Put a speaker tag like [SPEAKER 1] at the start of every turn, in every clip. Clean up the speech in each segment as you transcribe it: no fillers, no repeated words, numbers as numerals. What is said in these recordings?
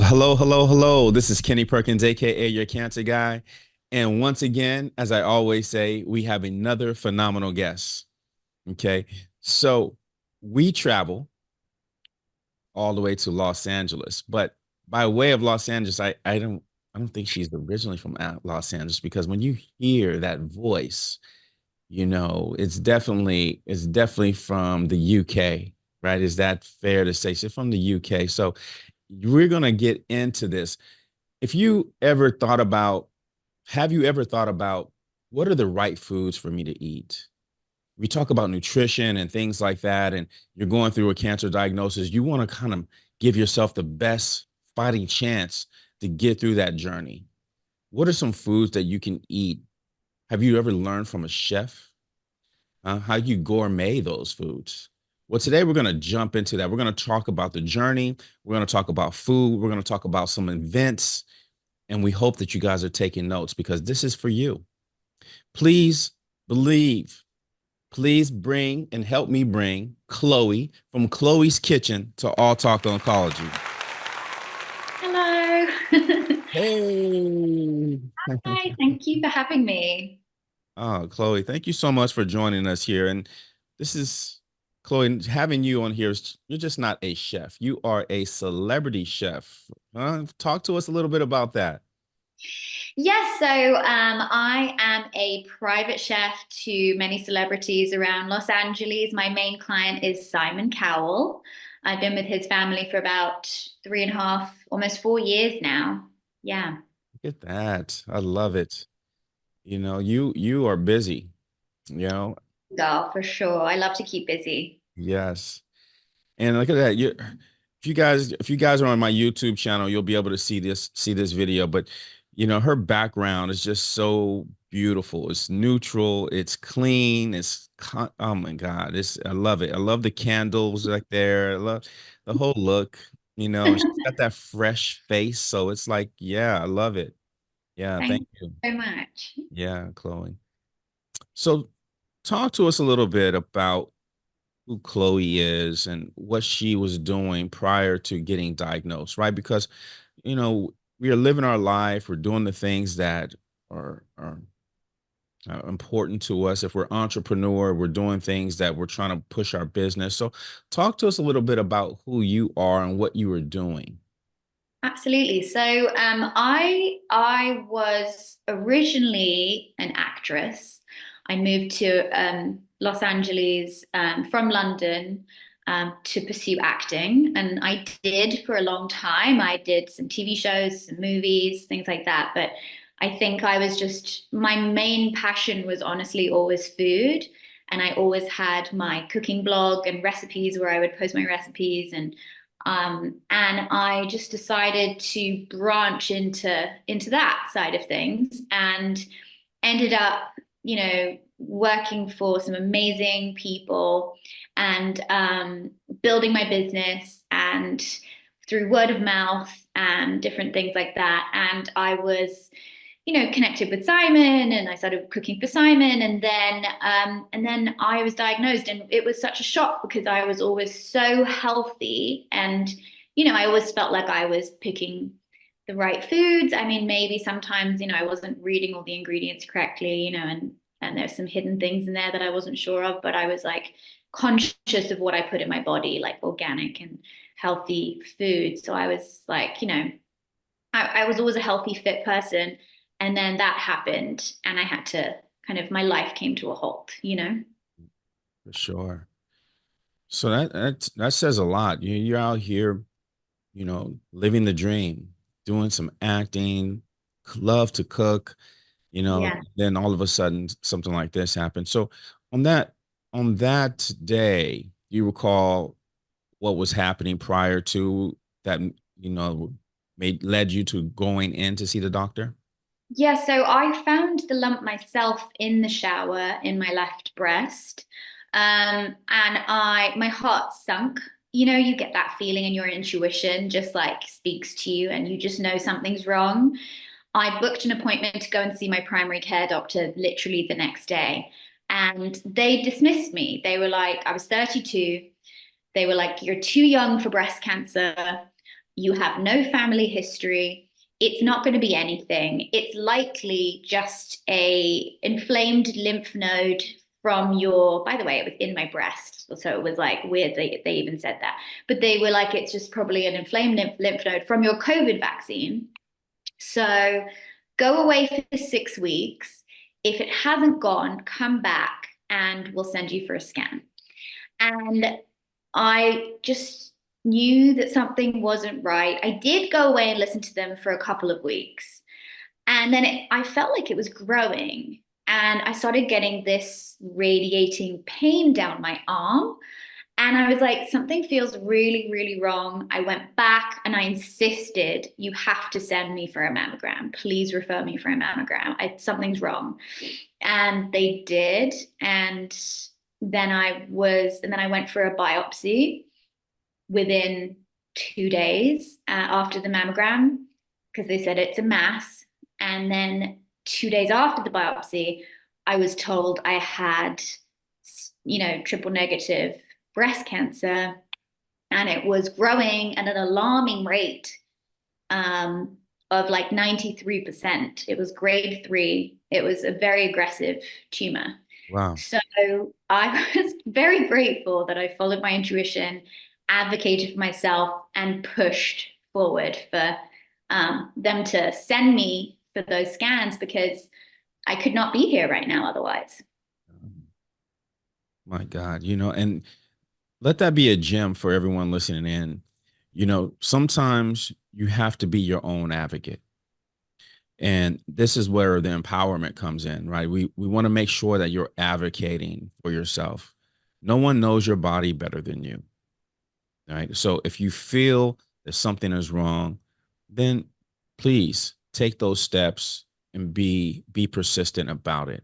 [SPEAKER 1] Hello, hello, hello. This is Kenny Perkins, aka your cancer guy. And once again, as I always say, we have another phenomenal guest. Okay. So we travel all the way to Los Angeles, but by way of Los Angeles, I don't think she's originally from Los Angeles because when you hear that voice, it's definitely from the UK, right? Is that fair to say? She's from the UK. So we're gonna get into this. If you ever thought about, have you ever thought about what are the right foods for me to eat? We talk about nutrition and things like that, and you're going through a cancer diagnosis. You want to kind of give yourself the best fighting chance to get through that journey. What are some foods that you can eat? Have you ever learned from a chef how you gourmet those foods? Well, today we're going to jump into that. We're going to talk about the journey. We're going to talk about food. We're going to talk about some events, and we hope that you guys are taking notes because this is for you. Please believe. Please bring and help me bring Chloe from Chloe's Kitchen to All Talk Oncology.
[SPEAKER 2] Hello.
[SPEAKER 1] Hey.
[SPEAKER 2] Hi, thank you for having me.
[SPEAKER 1] Oh, Chloe, thank you so much for joining us here. And this is Chloe, having you on here you're just not a chef. You are a celebrity chef. Talk to us a little bit about that.
[SPEAKER 2] Yes, so I am a private chef to many celebrities around Los Angeles. My main client is Simon Cowell. I've been with his family for about 3.5, almost 4 years now. Yeah.
[SPEAKER 1] Look at that. I love it. You are busy, you know.
[SPEAKER 2] Girl, for sure. I love to keep busy.
[SPEAKER 1] Yes. And look at that. If you guys are on my YouTube channel, you'll be able to see this video. But her background is just so beautiful. It's neutral, it's clean, oh my God. I love it. I love the candles right there. I love the whole look. She's got that fresh face. So it's like, yeah, I love it. Yeah, thank
[SPEAKER 2] Thank
[SPEAKER 1] you.
[SPEAKER 2] you so much.
[SPEAKER 1] Yeah, Chloe. So talk to us a little bit about who Chloe is and what she was doing prior to getting diagnosed, right? Because, you know, we are living our life, we're doing the things that are important to us. If we're entrepreneur, we're doing things that we're trying to push our business. So talk to us a little bit about who you are and what you were doing.
[SPEAKER 2] Absolutely. So I was originally an actress. I moved to Los Angeles from London to pursue acting, and I did for a long time. I did some TV shows, some movies, things like that. But I think I was just my main passion was honestly always food, and I always had my cooking blog and recipes where I would post my recipes and I just decided to branch into that side of things and ended up, working for some amazing people and building my business and through word of mouth and different things like that. And I was connected with Simon and I started cooking for Simon and then I was diagnosed and it was such a shock because I was always so healthy and I always felt like I was picking the right foods. I mean, maybe sometimes, I wasn't reading all the ingredients correctly, and there's some hidden things in there that I wasn't sure of, but I was like conscious of what I put in my body, like organic and healthy food. So I was like, I was always a healthy, fit person. And then that happened, and I had to my life came to a halt.
[SPEAKER 1] For sure. So that says a lot. You're out here, living the dream, doing some acting, love to cook,
[SPEAKER 2] Yeah.
[SPEAKER 1] then all of a sudden something like this happened. So on that on that day, you recall what was happening prior to that, you know, led you to going in to see the doctor?
[SPEAKER 2] Yeah, so I found the lump myself in the shower in my left breast. And my heart sunk. You get that feeling and your intuition just like speaks to you and you just know something's wrong. I booked an appointment to go and see my primary care doctor literally the next day. And they dismissed me. They were like, I was 32. They were like, you're too young for breast cancer. You have no family history. It's not going to be anything. It's likely just a inflamed lymph node from your, by the way, it was in my breast. So it was like weird they even said that. But they were like, it's just probably an inflamed lymph node from your COVID vaccine. So go away for 6 weeks. If it hasn't gone, come back and we'll send you for a scan. And I just knew that something wasn't right. I did go away and listen to them for a couple of weeks. And then I felt like it was growing. And I started getting this radiating pain down my arm. And I was like, something feels really, really wrong. I went back and I insisted, you have to send me for a mammogram. Please refer me for a mammogram. Something's wrong. And they did. And then I went for a biopsy within 2 days after the mammogram because they said it's a mass. And then 2 days after the biopsy, I was told I had, triple negative breast cancer, and it was growing at an alarming rate of like 93%. It was grade 3. It was a very aggressive tumor.
[SPEAKER 1] Wow.
[SPEAKER 2] So I was very grateful that I followed my intuition, advocated for myself, and pushed forward for them to send me for those scans because I could not be here right now otherwise.
[SPEAKER 1] My God, and let that be a gem for everyone listening in. Sometimes you have to be your own advocate. And this is where the empowerment comes in, right? We want to make sure that you're advocating for yourself. No one knows your body better than you, right? So if you feel that something is wrong, then please take those steps and be persistent about it.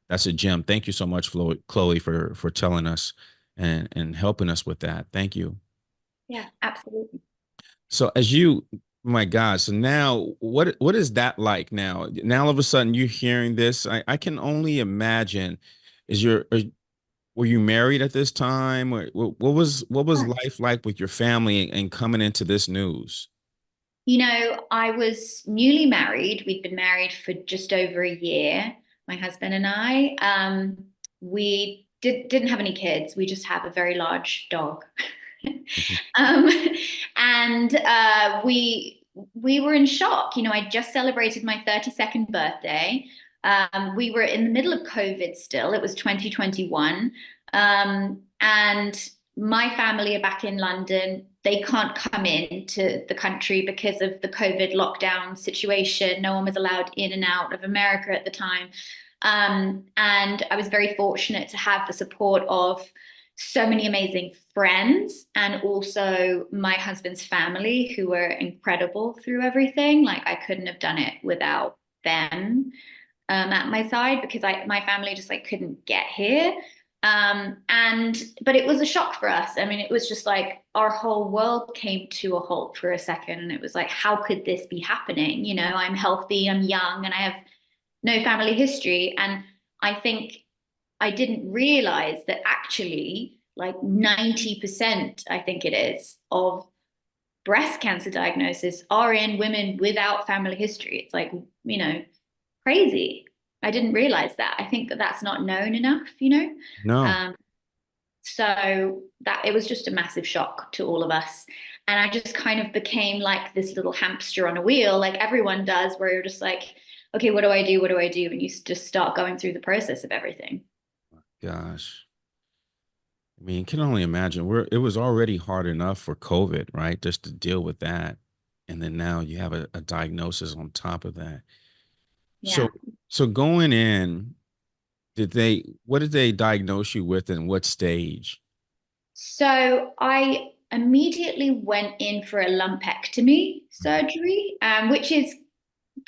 [SPEAKER 1] That's a gem. Thank you so much, Chloe, for telling us and helping us with that. Thank you.
[SPEAKER 2] Yeah, absolutely.
[SPEAKER 1] So my God, so now what is that like now? Now all of a sudden you're hearing this. I can only imagine. Were you married at this time? Or what was life like with your family and coming into this news?
[SPEAKER 2] I was newly married. We'd been married for just over a year, my husband and I. We didn't have any kids. We just have a very large dog. um, and we were in shock. I just celebrated my 32nd birthday. We were in the middle of COVID still. It was 2021. And my family are back in London. They can't come into the country because of the COVID lockdown situation. No one was allowed in and out of America at the time. And I was very fortunate to have the support of so many amazing friends and also my husband's family who were incredible through everything. Like I couldn't have done it without them at my side because my family just like couldn't get here. But it was a shock for us. I mean, it was just like our whole world came to a halt for a second, and it was like, how could this be happening? I'm healthy, I'm young, and I have no family history. And I think I didn't realize that actually, like 90%, I think it is, of breast cancer diagnosis are in women without family history. It's like, crazy. I didn't realize that. I think that that's not known enough.
[SPEAKER 1] No,
[SPEAKER 2] Um, so that it was just a massive shock to all of us. And I just kind of became like this little hamster on a wheel, like everyone does, where you're just like, okay, what do I do? What do I do? And you just start going through the process of everything.
[SPEAKER 1] gosh. I mean, can only imagine. It was already hard enough for COVID, right? Just to deal with that. And then now you have a diagnosis on top of that.
[SPEAKER 2] Yeah.
[SPEAKER 1] So so going in, what did they diagnose you with and what stage?
[SPEAKER 2] So I immediately went in for a lumpectomy surgery, which is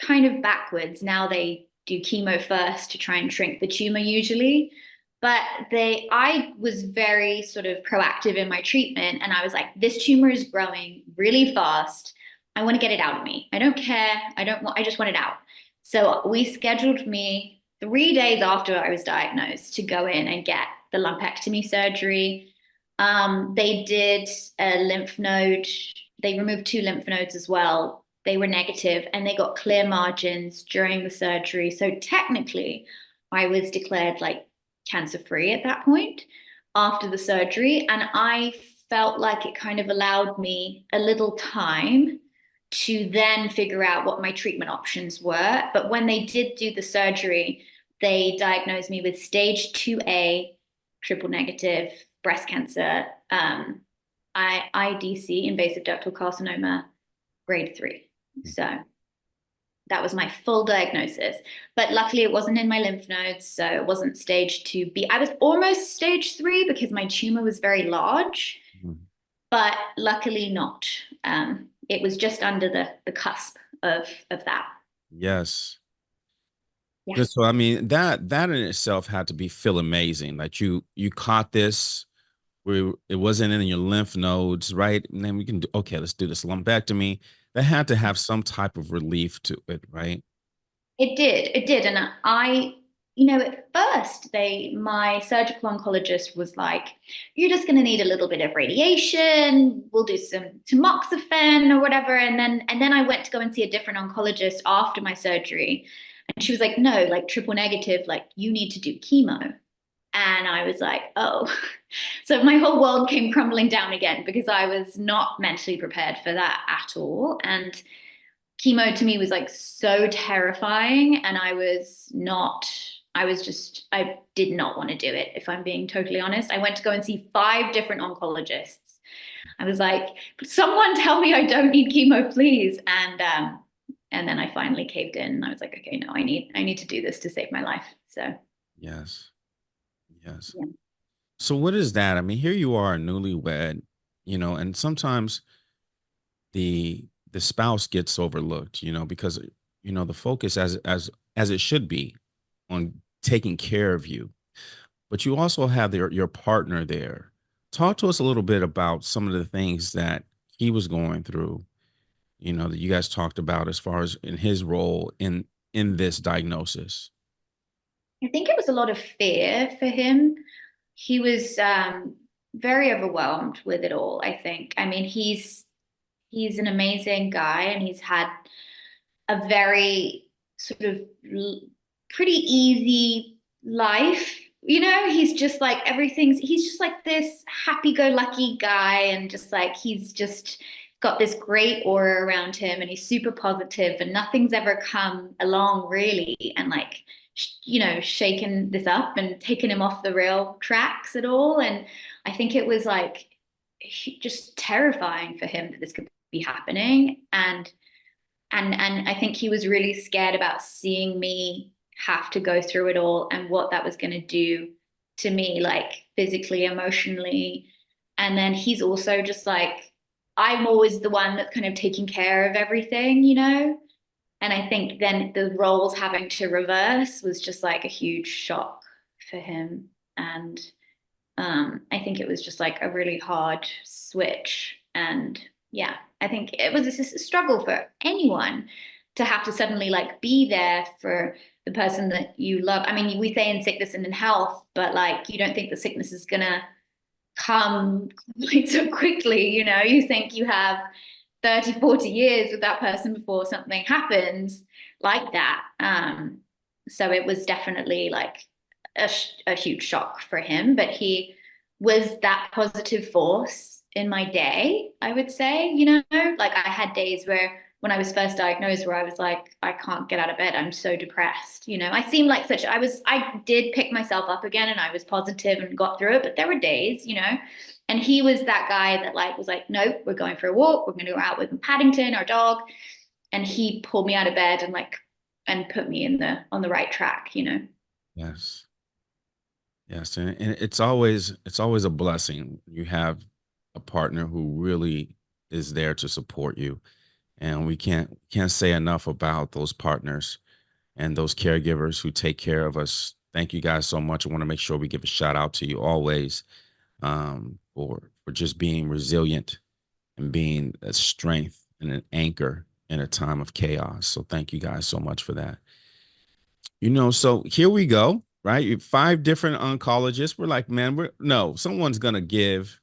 [SPEAKER 2] kind of backwards. Now they do chemo first to try and shrink the tumor usually. But I was very sort of proactive in my treatment, and I was like, this tumor is growing really fast. I want to get it out of me. I don't care. I just want it out. So we scheduled me 3 days after I was diagnosed to go in and get the lumpectomy surgery. They did a lymph node they removed two lymph nodes as well. They were negative and they got clear margins during the surgery. So technically, I was declared like cancer free at that point after the surgery. And I felt like it kind of allowed me a little time to then figure out what my treatment options were. But when they did do the surgery, they diagnosed me with stage 2A triple negative breast cancer, IDC, invasive ductal carcinoma, grade 3. So that was my full diagnosis. But luckily, it wasn't in my lymph nodes. So it wasn't stage 2B. I was almost stage 3 because my tumor was very large, but luckily not. It was just under the cusp of that.
[SPEAKER 1] Yes.
[SPEAKER 2] Yeah.
[SPEAKER 1] Just so I mean that in itself had to be feel amazing. Like you caught this where it wasn't in your lymph nodes, right? And then we can do okay, let's do this lumpectomy. That had to have some type of relief to it, right?
[SPEAKER 2] It did. And at first my surgical oncologist was like, you're just going to need a little bit of radiation. We'll do some tamoxifen or whatever. And then I went to go and see a different oncologist after my surgery. And she was like, no, like triple negative, like you need to do chemo. And I was like, oh. So my whole world came crumbling down again because I was not mentally prepared for that at all. And chemo to me was like so terrifying, and I did not want to do it, if I'm being totally honest. I went to go and see 5 different oncologists. I was like, someone tell me I don't need chemo, please. And then I finally caved in and I was like, okay, no, I need to do this to save my life. So
[SPEAKER 1] Yes. Yes.
[SPEAKER 2] yeah.
[SPEAKER 1] So what is that? I mean, here you are newlywed, and sometimes the spouse gets overlooked, because the focus as it should be on taking care of you. But you also have your partner there. Talk to us a little bit about some of the things that he was going through, that you guys talked about as far as in his role in this diagnosis.
[SPEAKER 2] I think it was a lot of fear for him. He was very overwhelmed with it all, I think. I mean, he's an amazing guy and he's had a very sort of pretty easy life. He's just like he's just like this happy-go-lucky guy, and just like he's just got this great aura around him, and he's super positive, and nothing's ever come along really and like shaken this up and taken him off the rail tracks at all. And I think it was like just terrifying for him that this could be happening. And I think he was really scared about seeing me have to go through it all and what that was going to do to me, like physically, emotionally. And then he's also just like, I'm always the one that's kind of taking care of everything. And I think then the roles having to reverse was just like a huge shock for him. And I think it was just like a really hard switch. And yeah, I think it was a struggle for anyone to have to suddenly like be there for the person that you love. I mean, we say in sickness and in health, but like you don't think the sickness is gonna come like so quickly. You think you have 30, 40 years with that person before something happens like that. So it was definitely like a huge shock for him, but he was that positive force in my day, I would say. Like I had days where when I was first diagnosed where I was like, I can't get out of bed, I'm so depressed. I seemed like I did pick myself up again and I was positive and got through it, but there were days. And he was that guy that like was like, nope, we're going for a walk, we're going to go out with Paddington, our dog. And he pulled me out of bed and put me on the right track.
[SPEAKER 1] Yes. Yes, and it's always a blessing. You have a partner who really is there to support you, and we can't say enough about those partners and those caregivers who take care of us. Thank you guys so much. I want to make sure we give a shout out to you always, for just being resilient and being a strength and an anchor in a time of chaos. So thank you guys so much for that. So here we go, right? 5 different oncologists. We're like, man, no, someone's gonna give,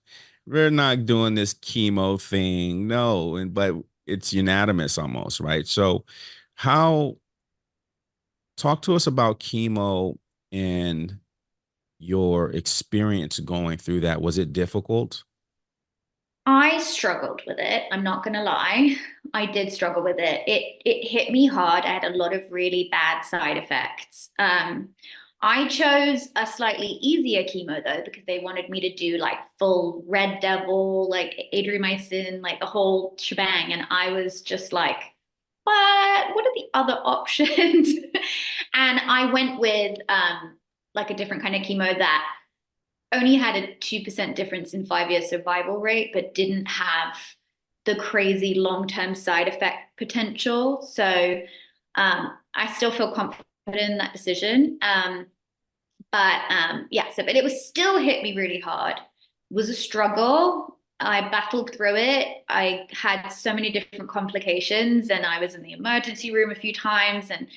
[SPEAKER 1] we're not doing this chemo thing. No, and but it's unanimous almost, right? So how talk to us about chemo and your experience going through that. Was it difficult?
[SPEAKER 2] I struggled with it. I'm not gonna lie. I did struggle with it. It hit me hard. I had a lot of really bad side effects. I chose a slightly easier chemo though, because they wanted me to do like full Red Devil, like Adriamycin, like the whole shebang. And I was just like, what are the other options? And I went with like a different kind of chemo that only had a 2% difference in 5 year survival rate, but didn't have the crazy long term side effect potential. So I still feel confident in that decision. Yeah, but it was still hit me really hard. It was a struggle. I battled through it. I had so many different complications, and I was in the emergency room a few times. And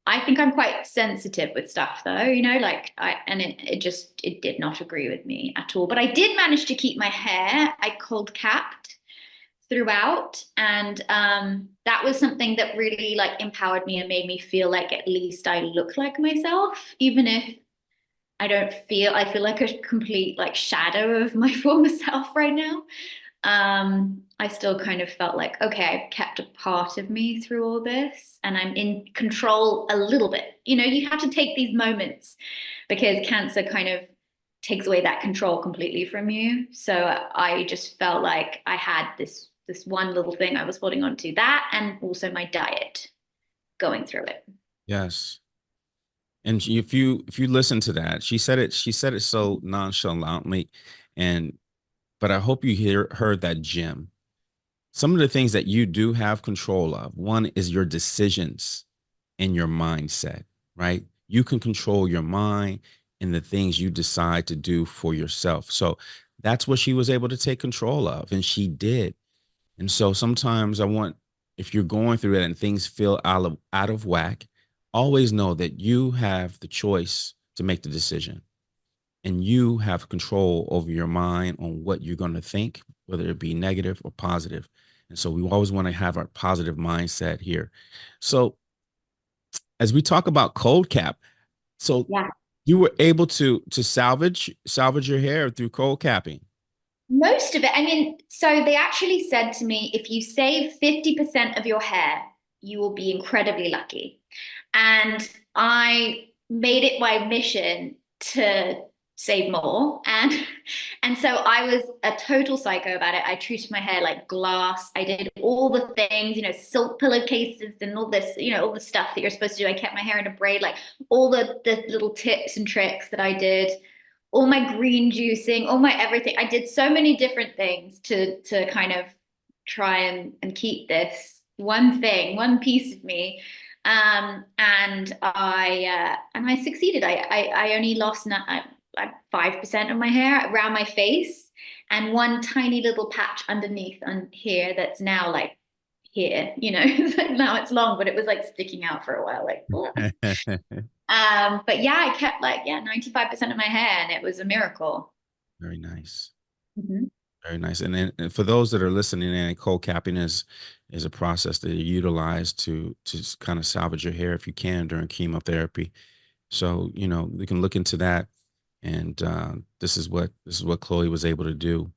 [SPEAKER 2] I think I'm quite sensitive with stuff though, like it did not agree with me at all. But I did manage to keep my hair. I cold capped throughout. And that was something that really like empowered me and made me feel like at least I look like myself, even if I feel like a complete like shadow of my former self right now. I still kind of felt like, okay, I've kept a part of me through all this and I'm in control a little bit. You have to take these moments because cancer kind of takes away that control completely from you. So I just felt like I had this one little thing I was holding on to, that and also my diet going through it.
[SPEAKER 1] Yes. And if you listen to that, she said it so nonchalantly, and but I hope you heard that gem. Some of the things that you do have control of. One is your decisions and your mindset, right? You can control your mind and the things you decide to do for yourself. So that's what she was able to take control of, and she did. And so sometimes I want, if you're going through it and things feel out of whack, always know that you have the choice to make the decision, and you have control over your mind on what you're going to think, whether it be negative or positive. And so we always want to have our positive mindset here. So as we talk about cold cap, so
[SPEAKER 2] Yeah.
[SPEAKER 1] you were able to salvage your hair through cold capping.
[SPEAKER 2] Most of it. I mean, so they actually said to me, if you save 50% of your hair, you will be incredibly lucky. And I made it my mission to save more. And so I was a total psycho about it. I treated my hair like glass. I did all the things, silk pillowcases and all this, all the stuff that you're supposed to do. I kept my hair in a braid, like all the little tips and tricks that I did, all my green juicing, all my everything. I did so many different things to kind of try and keep this one thing, one piece of me. And I succeeded. I only lost like 5% of my hair around my face, and one tiny little patch underneath on here that's now like here, now it's long, but it was like sticking out for a while, like. But yeah, I kept like, yeah, 95% of my hair, and it was a miracle.
[SPEAKER 1] Very nice.
[SPEAKER 2] Mhm.
[SPEAKER 1] Very nice. And then and for those that are listening in, cold capping is a process that you utilize to kind of salvage your hair if you can during chemotherapy. So, we can look into that. And this is what Chloe was able to do.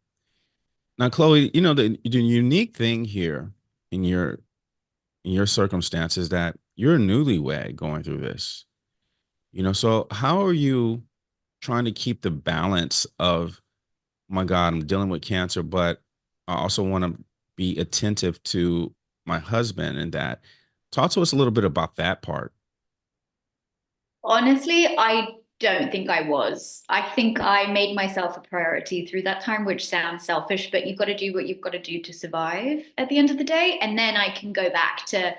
[SPEAKER 1] Now, Chloe, the unique thing here in your circumstances that you're a newlywed going through this. So how are you trying to keep the balance of, my God, I'm dealing with cancer, but I also want to be attentive to my husband and that. Talk to us a little bit about that part.
[SPEAKER 2] Honestly, I don't think I was. I think I made myself a priority through that time, which sounds selfish, but you've got to do what you've got to do to survive at the end of the day. And then I can go back to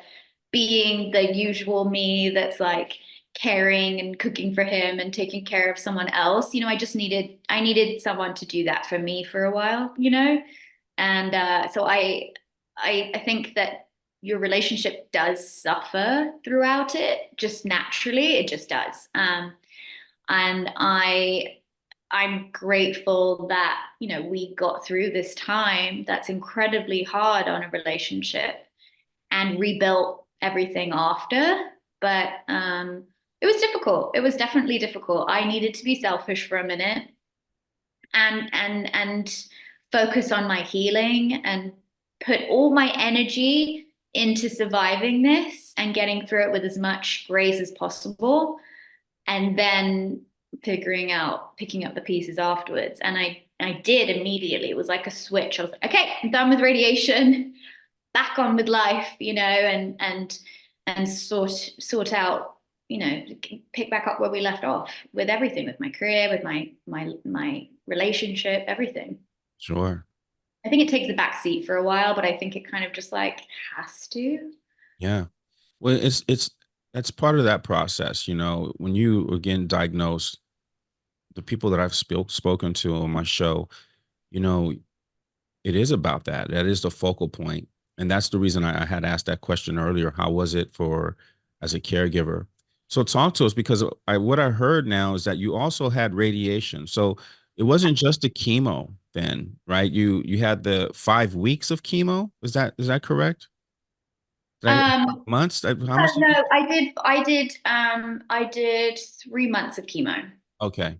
[SPEAKER 2] being the usual me that's like caring and cooking for him and taking care of someone else. I needed someone to do that for me for a while. And so I think that your relationship does suffer throughout it, just naturally. It just does. And I'm grateful that, we got through this time that's incredibly hard on a relationship and rebuilt everything after. But it was difficult. It was definitely difficult. I needed to be selfish for a minute and focus on my healing and put all my energy into surviving this and getting through it with as much grace as possible, and then picking up the pieces afterwards. And I did immediately. It was like a switch. I was like, okay, I'm done with radiation, back on with life, and sort out, pick back up where we left off with everything, with my career, with my relationship, everything.
[SPEAKER 1] Sure.
[SPEAKER 2] I think it takes a back seat for a while, but I think it kind of just like has to.
[SPEAKER 1] Yeah. Well, it's that's part of that process. When you again diagnose, the people that I've spoken to on my show, you know, it is about that. That is the focal point. And that's the reason I had asked that question earlier. How was it for as a caregiver? So talk to us, because what I heard now is that you also had radiation. So it wasn't just the chemo then, right? You had the 5 weeks of chemo. Is that correct?
[SPEAKER 2] Um,
[SPEAKER 1] Months? How much did you?
[SPEAKER 2] no, I did 3 months of chemo.
[SPEAKER 1] Okay.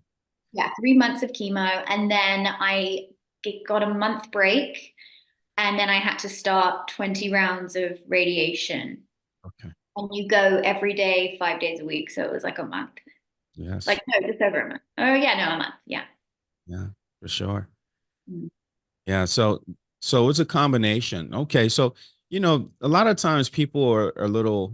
[SPEAKER 2] Yeah, 3 months of chemo, and then I got a month break, and then I had to start 20 rounds of radiation.
[SPEAKER 1] Okay.
[SPEAKER 2] And you go every day, 5 days a week, so it was like a month.
[SPEAKER 1] Yes.
[SPEAKER 2] Like no, just over a month. Oh yeah, no, a month. Yeah.
[SPEAKER 1] Yeah, for sure.
[SPEAKER 2] Mm.
[SPEAKER 1] Yeah, so it's a combination. Okay, so a lot of times people are a little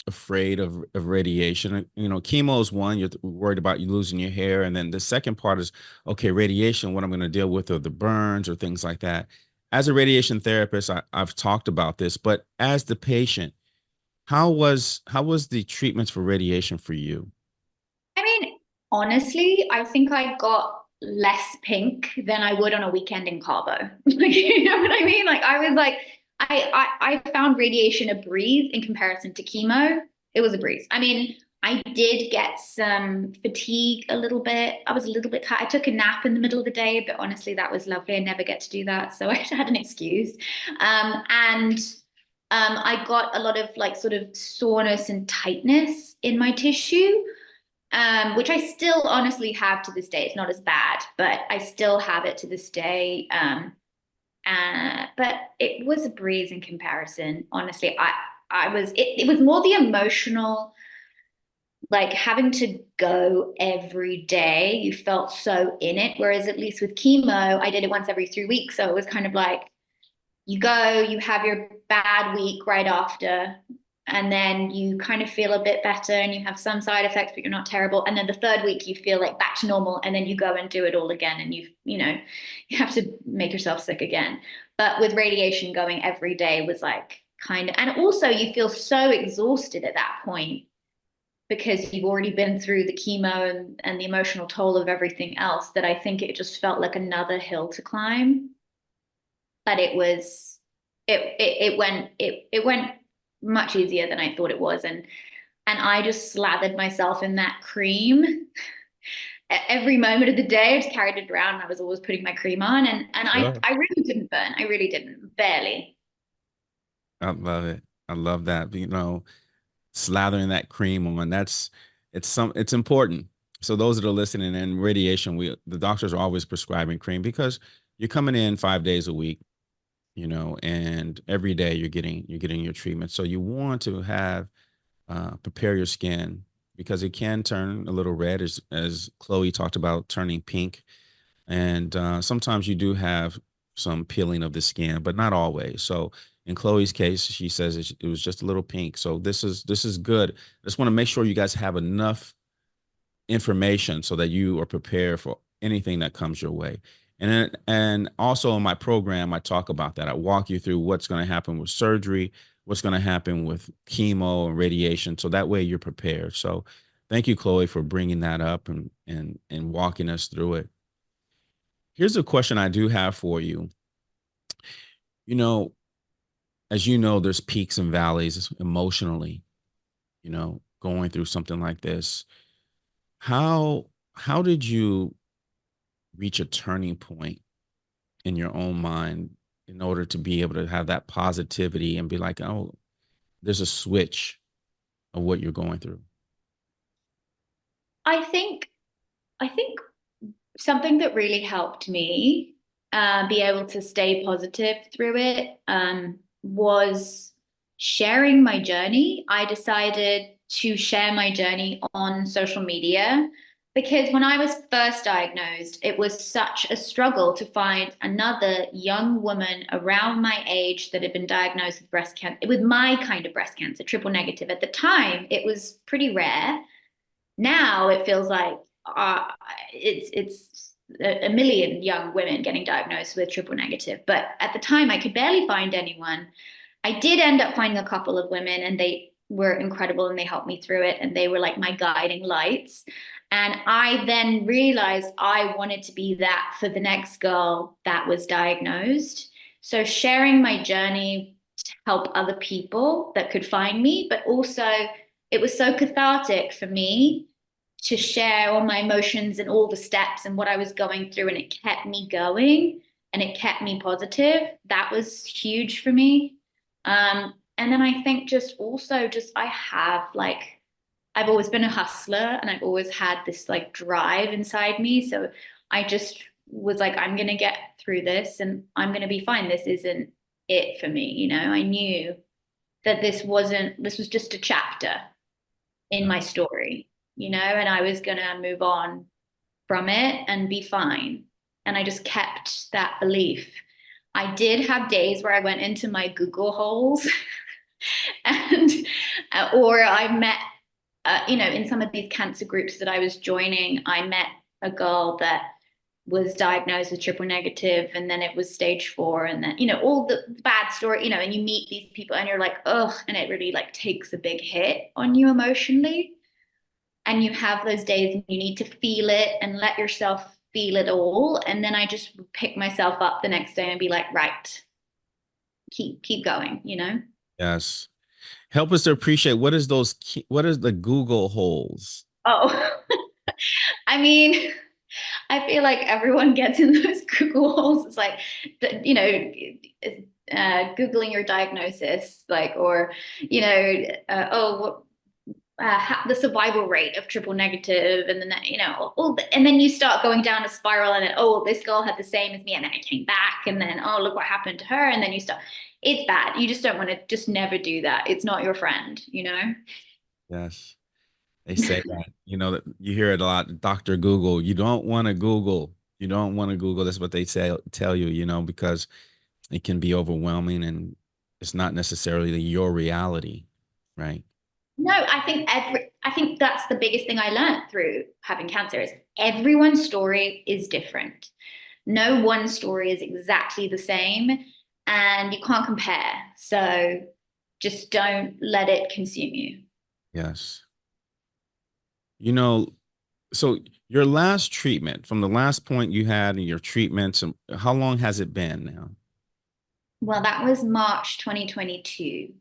[SPEAKER 1] afraid of radiation. Chemo is one, you're worried about you losing your hair, and then the second part is, okay, radiation, what I'm going to deal with are the burns or things like that. As a radiation therapist, I've talked about this, but as the patient, how was the treatments for radiation for you?
[SPEAKER 2] I mean, honestly, I think I got less pink than I would on a weekend in Cabo. Like, you know what I mean? Like, I was like, I found radiation a breeze in comparison to chemo. It was a breeze. I mean, I did get some fatigue a little bit. I was a little bit tired. I took a nap in the middle of the day, but honestly, that was lovely. I never get to do that, so I had an excuse. And I got a lot of like sort of soreness and tightness in my tissue, which I still honestly have to this day. It's not as bad, but I still have it to this day. But it was a breeze in comparison. Honestly, it was more the emotional, like having to go every day. You felt so in it. Whereas at least with chemo, I did it once every 3 weeks. So it was kind of like you go, you have your bad week right after, and then you kind of feel a bit better and you have some side effects, but you're not terrible. And then the third week you feel like back to normal, and then you go and do it all again, and you have to make yourself sick again. But with radiation, going every day was like kind of, and also you feel so exhausted at that point because you've already been through the chemo and the emotional toll of everything else, that I think it just felt like another hill to climb. But it went much easier than I thought it was, and I just slathered myself in that cream every moment of the day. I just carried it around, and I was always putting my cream on, and
[SPEAKER 1] Sure.
[SPEAKER 2] I really didn't burn. I really didn't, barely.
[SPEAKER 1] I love it. I love that. Slathering that cream on, it's important. So those that are listening, and radiation, the doctors are always prescribing cream because you're coming in 5 days a week, and every day you're getting your treatment. So you want to have prepare your skin, because it can turn a little red, as Chloe talked about turning pink. And sometimes you do have some peeling of the skin, but not always. So in Chloe's case, she says it was just a little pink. So this is good. I just want to make sure you guys have enough information so that you are prepared for anything that comes your way. And also in my program, I talk about that. I walk you through what's going to happen with surgery, what's going to happen with chemo and radiation, so that way you're prepared. So thank you, Chloe, for bringing that up and walking us through it. Here's a question I do have for you. You know, as you know, there's peaks and valleys emotionally, going through something like this. How how did you reach a turning point in your own mind in order to be able to have that positivity and be like, oh, there's a switch of what you're going through?
[SPEAKER 2] I think I think something that really helped me be able to stay positive through it was sharing my journey. I decided to share my journey on social media because when I was first diagnosed, it was such a struggle to find another young woman around my age that had been diagnosed with breast cancer, with my kind of breast cancer, triple negative. At the time, it was pretty rare. Now it feels like uh, it's a million young women getting diagnosed with triple negative. But at the time, I could barely find anyone. I did end up finding a couple of women, and they were incredible, and they helped me through it, and they were like my guiding lights. And I then realized I wanted to be that for the next girl that was diagnosed. So sharing my journey to help other people that could find me, but also it was so cathartic for me to share all my emotions and all the steps and what I was going through, and it kept me going and it kept me positive. That was huge for me. And then I think just also just I have like I've always been a hustler and I've always had this like drive inside me. So I just was like, I'm gonna get through this and I'm gonna be fine. This isn't it for me, you know. I knew that this was just a chapter in my story, you know, and I was gonna move on from it and be fine. And I just kept that belief. I did have days where I went into my Google holes and or I met you know, in some of these cancer groups that I was joining, I met a girl that was diagnosed with triple negative and then it was stage 4 and then you know all the bad story, you know, and you meet these people and you're like ugh, and it really like takes a big hit on you emotionally, and you have those days and you need to feel it and let yourself feel it all, and then I just pick myself up the next day and be like right, keep going, you know.
[SPEAKER 1] Yes. Help us to appreciate what is what is the Google holes?
[SPEAKER 2] Oh, I mean, I feel like everyone gets in those Google holes. It's like, you know, Googling your diagnosis, like, or, you know, oh, the survival rate of triple negative, and then, you know, and then you start going down a spiral, and then, oh, this girl had the same as me, and then I came back, and then, oh, look what happened to her. And then you start, it's bad. You just don't want to just never do that. It's not your friend, you know?
[SPEAKER 1] Yes. They say that, that you hear it a lot. Dr. Google, you don't want to Google. You don't want to Google. That's what they say, tell you, because it can be overwhelming and it's not necessarily your reality, right?
[SPEAKER 2] No, I think that's the biggest thing I learned through having cancer is everyone's story is different. No one story is exactly the same and you can't compare. So just don't let it consume you.
[SPEAKER 1] Yes. You know, so your last treatment from the last point you had in your treatments, how long has it been now?
[SPEAKER 2] Well, that was March 2022.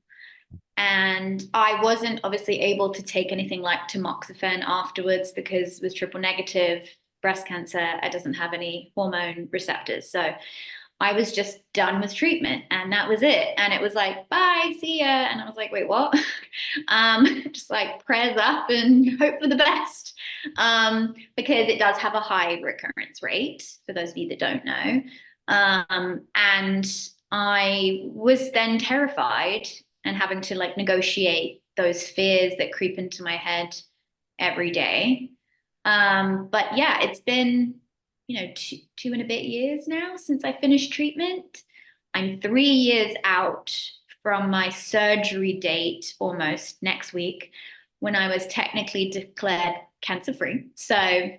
[SPEAKER 2] And I wasn't obviously able to take anything like tamoxifen afterwards because with triple negative breast cancer, it doesn't have any hormone receptors. So I was just done with treatment and that was it. And it was like, bye, see ya. And I was like, wait, what? Just like prayers up and hope for the best. Because it does have a high recurrence rate, for those of you that don't know. And I was then terrified and having to like negotiate those fears that creep into my head every day. But yeah, it's been, you know, two and a bit years now since I finished treatment. I'm 3 years out from my surgery date almost next week when I was technically declared cancer free. So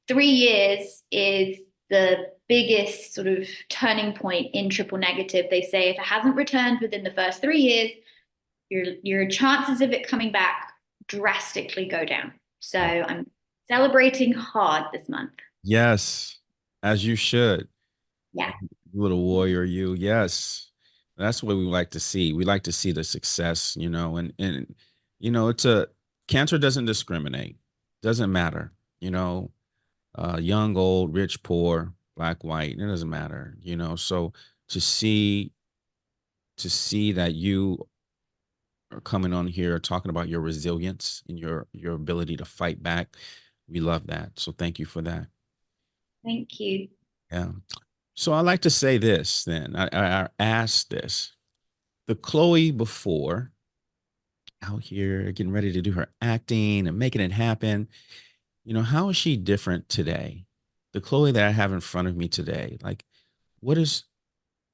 [SPEAKER 2] 3 years is the biggest sort of turning point in triple negative. They say if it hasn't returned within the first 3 years, your chances of it coming back drastically go down. So I'm celebrating hard this month.
[SPEAKER 1] Yes, as you should.
[SPEAKER 2] Yeah.
[SPEAKER 1] Little warrior, you. Yes. That's what we like to see. We like to see the success, and it's a cancer doesn't discriminate. Doesn't matter, you know. young, old, rich, poor, black, white, it doesn't matter, So to see to see that you are coming on here talking about your resilience and your ability to fight back, we love that. So thank you for that.
[SPEAKER 2] Thank you.
[SPEAKER 1] Yeah. So I like to say this then. I asked this. The Chloe before out here getting ready to do her acting and making it happen, how is she different today? The Chloe that I have in front of me today, like what is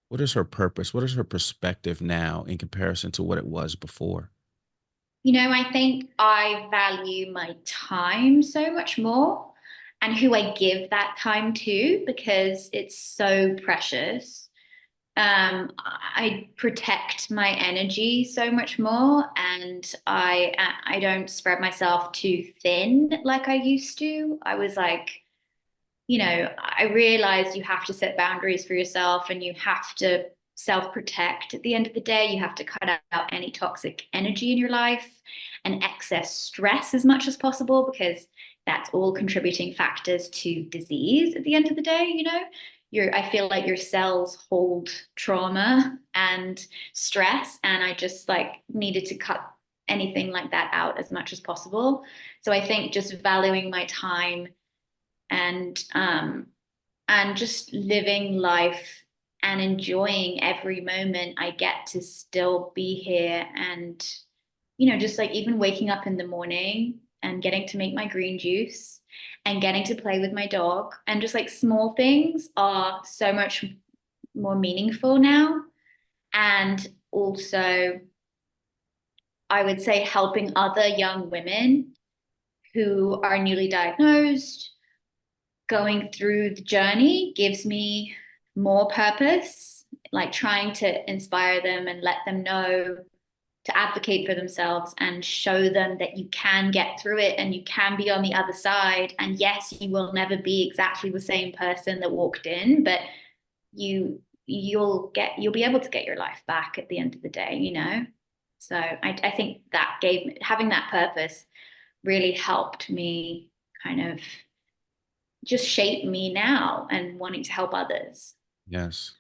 [SPEAKER 1] what is her purpose? What is her perspective now in comparison to what it was before?
[SPEAKER 2] I think I value my time so much more and who I give that time to because it's so precious. I protect my energy so much more, and I don't spread myself too thin like I used to. I was like, I realized you have to set boundaries for yourself and you have to self-protect. At the end of the day, you have to cut out any toxic energy in your life and excess stress as much as possible because that's all contributing factors to disease at the end of the day, I feel like your cells hold trauma and stress, and I just like needed to cut anything like that out as much as possible. So I think just valuing my time and just living life and enjoying every moment I get to still be here and just like even waking up in the morning and getting to make my green juice and getting to play with my dog and just like small things are so much more meaningful now. And also, I would say helping other young women who are newly diagnosed going through the journey gives me more purpose, like trying to inspire them and let them know to advocate for themselves and show them that you can get through it and you can be on the other side. And yes, you will never be exactly the same person that walked in, but you'll be able to get your life back at the end of the day. So I think that having that purpose really helped me kind of just shape me now and wanting to help others.
[SPEAKER 1] Yes.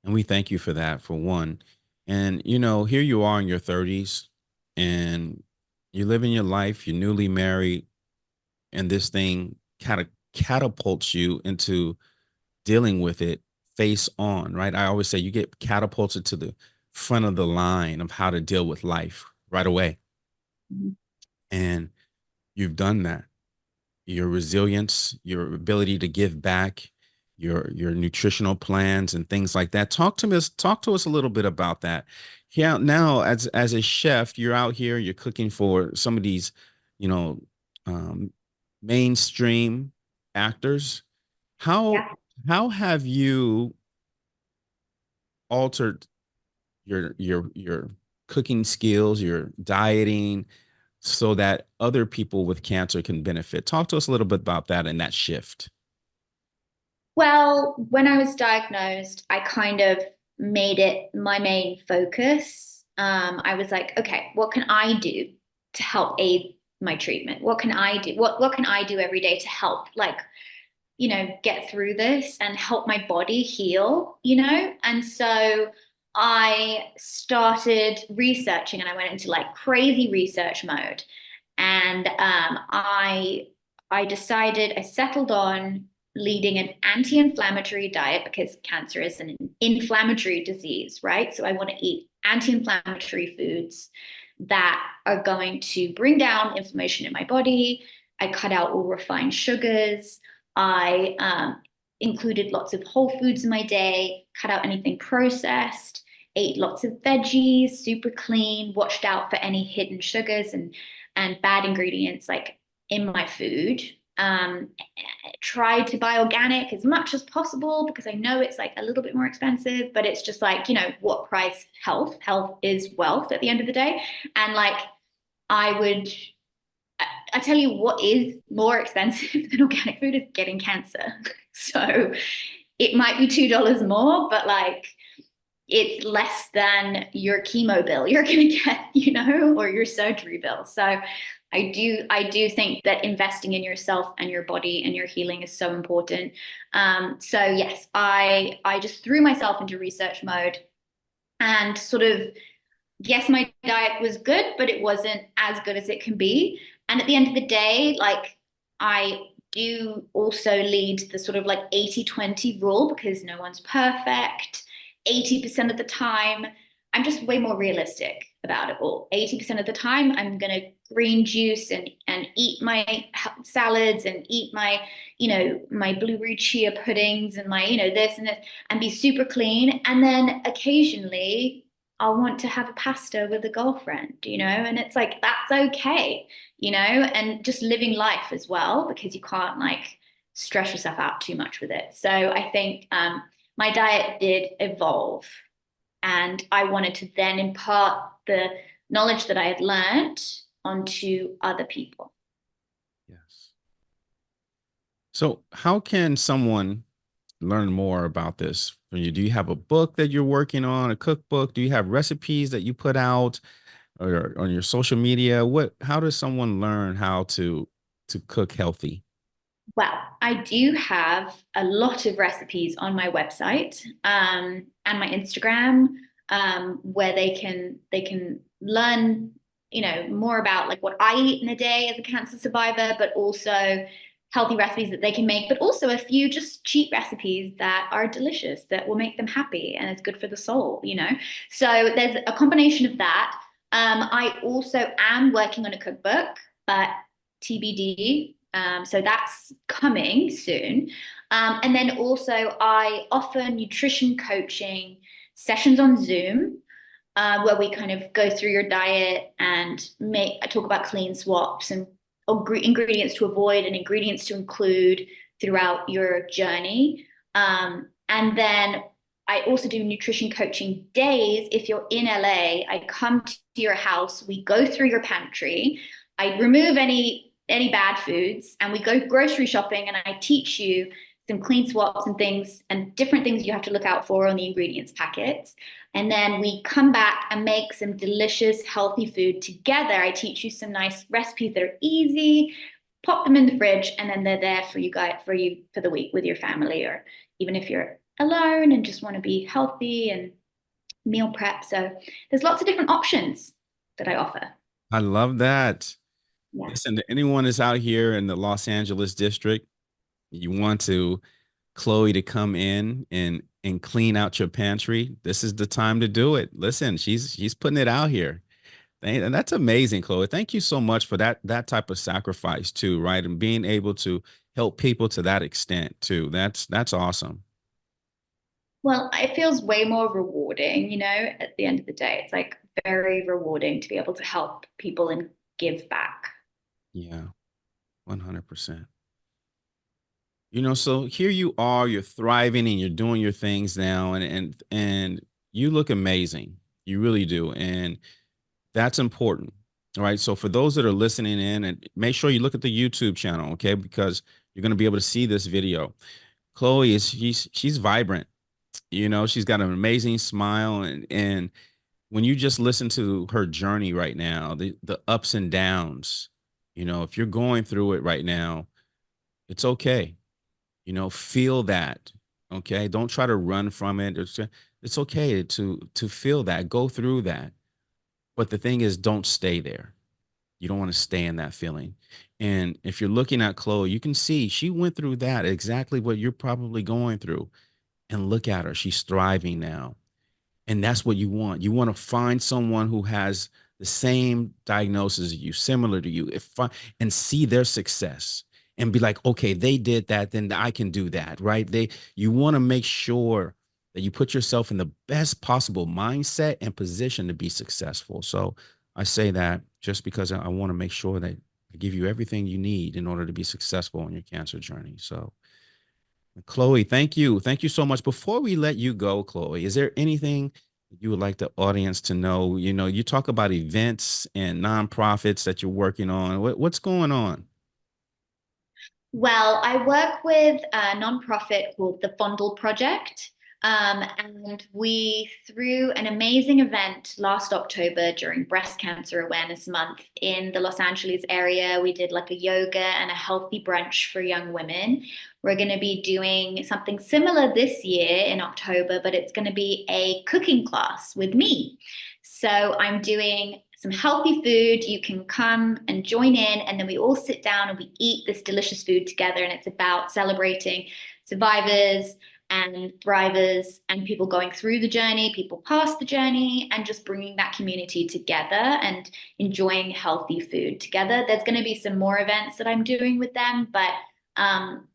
[SPEAKER 1] And we thank you for that, for one. And, here you are in your 30s and you're living your life, you're newly married, and this thing kind of catapults you into dealing with it face on, right? I always say you get catapulted to the front of the line of how to deal with life right away.
[SPEAKER 2] Mhm.
[SPEAKER 1] And you've done that. Your resilience, your ability to give back, your nutritional plans and things like that. Talk to us a little bit about that. Yeah, now as a chef, you're out here, you're cooking for some of these, you know, um, mainstream actors. How
[SPEAKER 2] Yeah.
[SPEAKER 1] how have you altered your cooking skills, your dieting, so that other people with cancer can benefit? Talk to us a little bit about that and that shift.
[SPEAKER 2] Well, when I was diagnosed, I kind of made it my main focus. I was like, okay, what can I do to help aid my treatment? What can I do? What can I do every day to help, like, get through this and help my body heal? And so I started researching and I went into like crazy research mode. And I settled on leading an anti-inflammatory diet because cancer is an inflammatory disease, right? So I want to eat anti-inflammatory foods that are going to bring down inflammation in my body. I cut out all refined sugars. I included lots of whole foods in my day, cut out anything processed, ate lots of veggies, super clean, watched out for any hidden sugars and bad ingredients like in my food. Tried to buy organic as much as possible because I know it's like a little bit more expensive, but it's just like, what price health? Health is wealth at the end of the day. And like, I would, I tell you what is more expensive than organic food is getting cancer. So it might be $2 more, but like, it's less than your chemo bill you're going to get, or your surgery bill. So I do think that investing in yourself and your body and your healing is so important. So yes, I just threw myself into research mode and sort of, yes, my diet was good, but it wasn't as good as it can be. And at the end of the day, like, I do also lead the sort of like 80-20 rule because no one's perfect. 80% of the time, I'm just way more realistic about it all. 80% of the time, I'm going to green juice and eat my salads and eat my, my blueberry chia puddings and my, this and this, and be super clean. And then occasionally I'll want to have a pasta with a girlfriend, and it's like, that's okay, and just living life as well, because you can't like stress yourself out too much with it. So I think my diet did evolve, and I wanted to then impart the knowledge that I had learned onto other people.
[SPEAKER 1] Yes. So, how can someone learn more about this from you? Do you have a book that you're working on, a cookbook? Do you have recipes that you put out or on your social media? How does someone learn how to cook healthy?
[SPEAKER 2] Well, I do have a lot of recipes on my website and my Instagram, where they can learn, more about like what I eat in a day as a cancer survivor, but also healthy recipes that they can make, but also a few just cheap recipes that are delicious that will make them happy and it's good for the soul. So there's a combination of that. I also am working on a cookbook, but TBD. So that's coming soon. And then also, I offer nutrition coaching sessions on Zoom, where we kind of go through your diet and talk about clean swaps and ingredients to avoid and ingredients to include throughout your journey. And then I also do nutrition coaching days. If you're in LA, I come to your house, we go through your pantry, I remove any bad foods, and we go grocery shopping, and I teach you some clean swaps and things and different things you have to look out for on the ingredients packets. And then we come back and make some delicious, healthy food together. I teach you some nice recipes that are easy, pop them in the fridge, and then they're there for you guys, for the week with your family, or even if you're alone and just want to be healthy and meal prep. So there's lots of different options that I offer.
[SPEAKER 1] I love that.
[SPEAKER 2] Yeah.
[SPEAKER 1] Listen, to anyone that's out here in the Los Angeles district, you want to Chloe to come in and clean out your pantry, this is the time to do it. Listen, she's putting it out here. And that's amazing, Chloe. Thank you so much for that type of sacrifice too, right? And being able to help people to that extent too. That's awesome.
[SPEAKER 2] Well, it feels way more rewarding, at the end of the day. It's like very rewarding to be able to help people and give back.
[SPEAKER 1] Yeah, 100%. So here you are, you're thriving and you're doing your things now, and you look amazing. You really do. And that's important. All right. So for those that are listening in, and make sure you look at the YouTube channel, okay? Because you're going to be able to see this video. Chloe she's vibrant. She's got an amazing smile, and when you just listen to her journey right now, the ups and downs, if you're going through it right now, it's okay. Feel that. Okay. Don't try to run from it. It's okay to feel that, go through that. But the thing is, don't stay there. You don't want to stay in that feeling. And if you're looking at Chloe, you can see she went through that, exactly what you're probably going through. And look at her. She's thriving now. And that's what you want. You want to find someone who has the same diagnosis as you, similar to you, and see their success and be like, okay, they did that, then I can do that, right? You want to make sure that you put yourself in the best possible mindset and position to be successful. So I say that just because I want to make sure that I give you everything you need in order to be successful on your cancer journey. So Chloe, thank you. Thank you so much. Before we let you go, Chloe, is there anything you would like the audience to know? You talk about events and nonprofits that you're working on. What's going on?
[SPEAKER 2] Well, I work with a nonprofit called the Fondle Project. And we threw an amazing event last October during Breast Cancer Awareness Month in the Los Angeles area. We did like a yoga and a healthy brunch for young women. We're going to be doing something similar this year in October, but it's going to be a cooking class with me. So I'm doing some healthy food. You can come and join in, and then we all sit down and we eat this delicious food together. And it's about celebrating survivors and thrivers and people going through the journey, people past the journey, and just bringing that community together and enjoying healthy food together. There's going to be some more events that I'm doing with them, but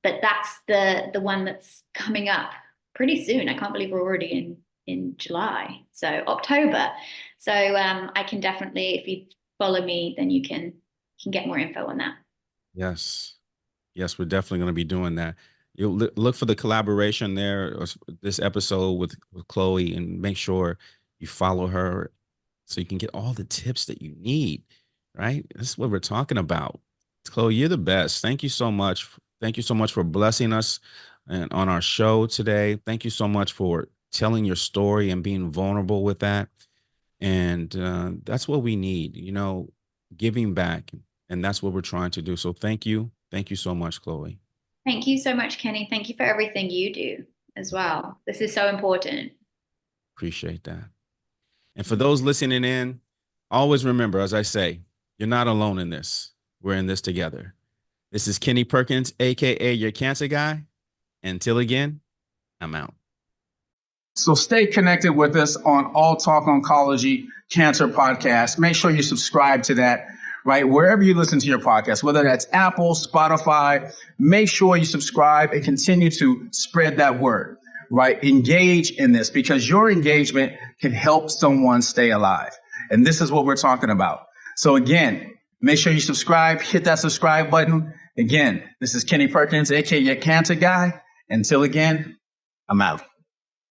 [SPEAKER 2] that's the one that's coming up pretty soon. I can't believe we're already in July, so October. So I can definitely, if you follow me, then you can get more info on that.
[SPEAKER 1] Yes. Yes, we're definitely going to be doing that. You'll look for the collaboration there, or this episode with Chloe, and make sure you follow her so you can get all the tips that you need, right? This is what we're talking about. Chloe, you're the best. Thank you so much. Thank you so much for blessing us and on our show today. Thank you so much for telling your story and being vulnerable with that. And that's what we need, giving back. And that's what we're trying to do. So thank you. Thank you so much, Chloe.
[SPEAKER 2] Thank you so much, Kenny. Thank you for everything you do as well. This is so important.
[SPEAKER 1] Appreciate that. And for those listening in, always remember, as I say, you're not alone in this. We're in this together. This is Kenny Perkins, AKA your cancer guy. Until again, I'm out.
[SPEAKER 3] So stay connected with us on All Talk Oncology Cancer Podcast. Make sure you subscribe to that, right? Wherever you listen to your podcast, whether that's Apple, Spotify, make sure you subscribe and continue to spread that word, right? Engage in this, because your engagement can help someone stay alive. And this is what we're talking about. So again, make sure you subscribe, hit that subscribe button. Again, this is Kenny Perkins, aka your cancer guy. Until again, I'm out.